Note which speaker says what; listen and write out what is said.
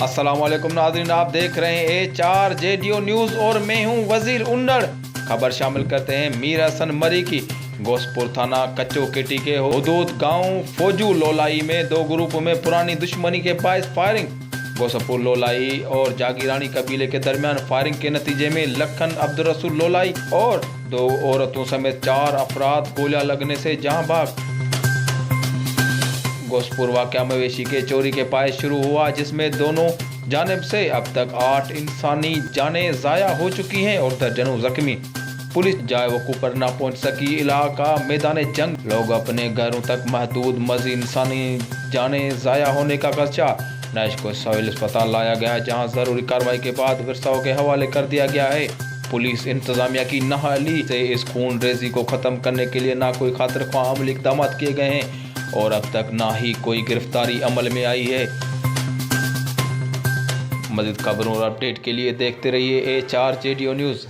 Speaker 1: अस्सलाम वालेकुम नाज़रीन, आप देख रहे हैं A4 JDO न्यूज़ और मैं हूं वजीर उन्नड़। खबर शामिल करते हैं मीर हसन मरी की। गोसपुर थाना कच्चो केटी के हुदूद गांव फौजू लोलाई में दो ग्रुपों में पुरानी दुश्मनी के बायस फायरिंग। गोसपुर लोलाई और जागीरानी कबीले के दरमियान फायरिंग के नतीजे में लखन अब्दुल रसूल लोलाई और दो औरतों समेत 4 अफराद गोलियां लगने से जहां भाग। गोसपुर वाक़या मवेशी के चोरी के बायस शुरू हुआ, जिसमें दोनों जानिब से अब तक 8 इंसानी जानें ज़ाया हो चुकी हैं और दर्जनों जख्मी। पुलिस जाए वकूफ़ पर ना पहुंच सकी। इलाका मैदान जंग, लोग अपने घरों तक महदूद। मज़ीद इंसानी जानें ज़ाया होने का खदशा। नैश को सिविल अस्पताल लाया गया है, जहां ज़रूरी कार्रवाई के बाद विरसाओं के हवाले कर दिया गया है। पुलिस इंतजामिया की नाअहली से इस खून रेजी को ख़त्म करने के लिए ना कोई खातिर ख्वाह अमली इक़दाम किए गए हैं और अब तक ना ही कोई गिरफ्तारी अमल में आई है। मज़ीद खबरों और अपडेट के लिए देखते रहिए A4 JDO न्यूज़।